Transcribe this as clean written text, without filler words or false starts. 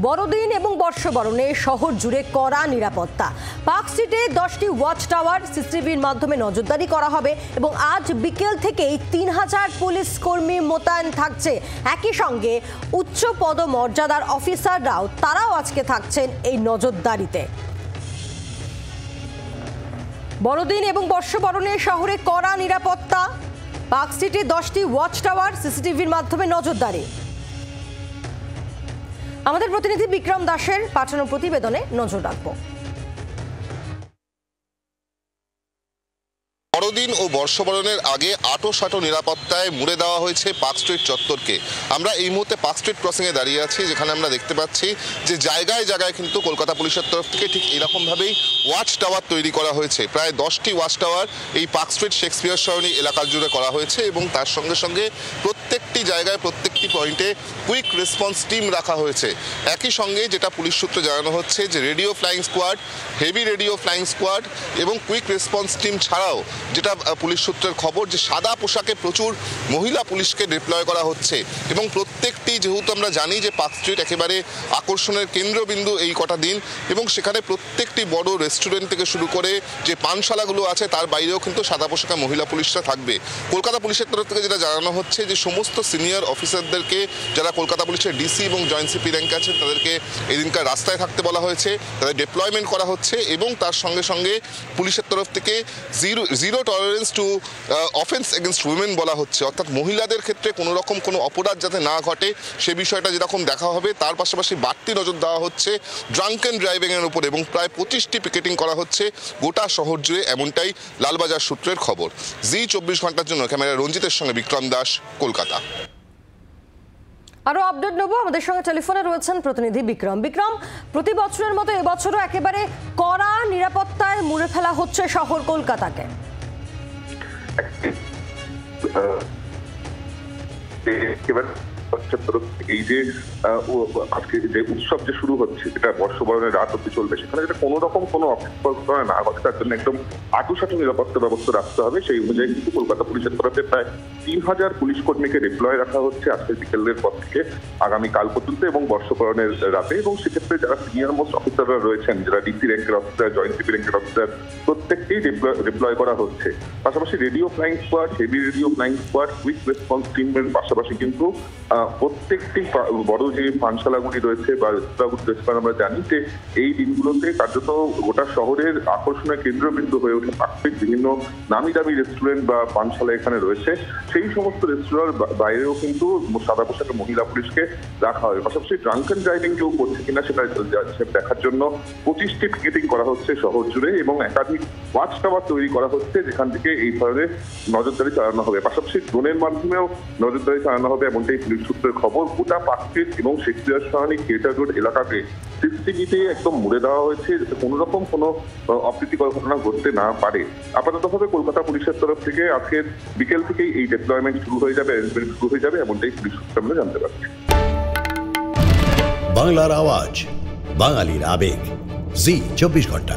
বড়দিন এবং বর্ষবরণে শহর জুড়ে কড়া নিরাপত্তা। পার্ক স্ট্রিটে 10টি ওয়াচ টাওয়ার সিসিটিভির মাধ্যমে নজরদারি করা হবে এবং আজ বিকেল থেকেই 3000 পুলিশ কর্মী মোতায়েন থাকছে। একই সঙ্গে উচ্চ পদমর্যাদার অফিসাররাও তারাও আজকে থাকছেন এই নজরদারিতে। বড়দিন এবং বর্ষবরণে শহরে কড়া নিরাপত্তা। পার্ক স্ট্রিটে 10টি ওয়াচ টাওয়ার সিসিটিভির মাধ্যমে নজরদারি। আমাদের প্রতিনিধি বিক্রম দাসের পাঠানো প্রতিবেদনে নজর রাখবো। বড়দিন ও বর্ষবরণের আগে আঁটো নিরাপত্তায় মুড়ে দেওয়া হয়েছে পার্ক স্ট্রিট চত্বরকে। আমরা এই মুহূর্তে পার্ক স্ট্রিট ক্রসিংয়ে দাঁড়িয়ে আছি, যেখানে আমরা দেখতে পাচ্ছি যে জায়গায় জায়গায় কিন্তু কলকাতা পুলিশের তরফ থেকে ঠিক এরকমভাবেই ওয়াচ টাওয়ার তৈরি করা হয়েছে। প্রায় 10টি ওয়াচ টাওয়ার এই পার্ক স্ট্রিট শেক্সপিয়ার সরণি এলাকা জুড়ে করা হয়েছে এবং তার সঙ্গে সঙ্গে প্রত্যেকটি জায়গায় প্রত্যেকটি পয়েন্টে কুইক রেসপন্স টিম রাখা হয়েছে। একই সঙ্গে যেটা পুলিশ সূত্রে জানানো হচ্ছে যে radio flying squad, heavy radio flying squad এবং কুইক রেসপন্স টিম ছাড়াও যেটা পুলিশ সূত্রের খবর যে সাদা পোশাকে প্রচুর মহিলা পুলিশকে ডিপ্লয় করা হচ্ছে এবং প্রত্যেকটি, যেহেতু আমরা জানি যে পার্ক স্ট্রিট একেবারে আকর্ষণের কেন্দ্রবিন্দু এই কটা দিন এবং সেখানে প্রত্যেকটি বড় রেস্টুরেন্ট থেকে শুরু করে যে পানশালাগুলো আছে তার বাইরেও কিন্তু সাদা পোশাকে মহিলা পুলিশরা থাকবে। কলকাতা পুলিশের তরফ থেকে যেটা জানানো হচ্ছে যে সমস্ত সিনিয়র অফিসারদেরকে, যারা কলকাতা পুলিশের ডিসি এবং জয়েন্ট সিপি র্যাঙ্কে আছেন, তাদেরকে এদিনকার রাস্তায় থাকতে বলা হয়েছে, তাদের ডিপ্লয়মেন্ট করা হচ্ছে এবং তার সঙ্গে সঙ্গে পুলিশের তরফ থেকে zero tolerance two offence against women বলা হচ্ছে, অর্থাৎ মহিলাদের ক্ষেত্রে কোনো রকম কোনো অপরাধ যাতে না ঘটে সে বিষয়টা যেরকম দেখা হবে, তার পাশাপাশি বাড়তি নজর দেওয়া হচ্ছে ড্রাঙ্কেন ড্রাইভিংয়ের উপর এবং প্রায় 25টি পিকেটিং করা হচ্ছে গোটা শহর জুড়ে, এমনটাই লালবাজার সূত্রের খবর। জি24 ঘন্টার জন্য ক্যামেরা রঞ্জিতের সঙ্গে বিক্রম দাস, কলকাতা। আরো আপডেট নেব, আমাদের সঙ্গে টেলিফোনে রয়েছেন প্রতিনিধি বিক্রম। বিক্রম, প্রতি বছরের মতো এবছরও একেবারে কড়া নিরাপত্তায় মুড়ে ফেলা হচ্ছে শহর কলকাতাকে। এই যে আজকে যে উৎসব যে শুরু হচ্ছে, যেটা বর্ষবরণের রাত অব্দি চলবে, সেখানে যেটা কোনো রকম কোনো অপরিকল্পনা না ঘটে তার জন্য একদম আঁটুসাঁটু নিরাপত্তা ব্যবস্থা রাখতে হবে। সেই অনুযায়ী কিন্তু কলকাতা পুলিশের তরফে প্রায় 3000 পুলিশ কর্মীকে ডিপ্লয় রাখা হচ্ছে আজকের বিকেলের পর থেকে আগামীকাল পর্যন্ত এবং বর্ষবরণের রাতে। এবং সেক্ষেত্রে যারা সিনিয়র মোস্ট অফিসাররা রয়েছেন, যারা ডিসি র্যাঙ্কের অফিসার, জয়েন্ট সিপি র্যাঙ্কের অফিসার, প্রত্যেককেই ডিপ্লয় করা হচ্ছে। পাশাপাশি radio flying squad, heavy radio flying squad, quick response টিমের পাশাপাশি কিন্তু প্রত্যেকটি বড় যে পানশালাগুলি রয়েছে বা রেস্তোরাঁ, আমরা জানি যে এই দিনগুলোতে কার্যত গোটা শহরের আকর্ষণের কেন্দ্রবিন্দু হয়ে ওঠে পার্কস্ট্রিট। বিভিন্ন নামি দামি রেস্টুরেন্ট বা পানশালা এখানে রয়েছে, সেই সমস্ত রেস্তোরাঁর বাইরেও কিন্তু সাদা পোশাকে মহিলা পুলিশকে রাখা হয়। পাশাপাশি ড্রাঙ্কেন ড্রাইভিং কেউ করছে কিনা সেটা দেখার জন্য 25টি পিকেটিং করা হচ্ছে শহর জুড়ে এবং একাধিক ওয়াচ টাওয়ার তৈরি করা হচ্ছে, যেখান থেকে এই ধরনের নজরদারি চালানো হবে। পাশাপাশি ড্রোনের মাধ্যমেও নজরদারি চালানো হবে, এমনটাই পুলিশ সূত্রের খবর। গোটা পার্ক স্ট্রিট এবং শেক্সপিয়ার সরণি, থিয়েটার রোড এলাকাকে সিসিটিভিতে একদম মুড়ে দেওয়া হয়েছে, যাতে কোনো রকম কোনো অপ্রীতিকর ঘটনা ঘটতে না পারে। আপাততভাবে কলকাতা পুলিশের তরফ থেকে আজকের বিকেল থেকেই এই ডিপ্লয়মেন্ট শুরু হয়ে যাবে, এমনটাই পুলিশ সূত্রে আমরা জানতে পারছি। বাংলার আওয়াজ, বাঙালির আবেগ, জি24 ঘন্টা।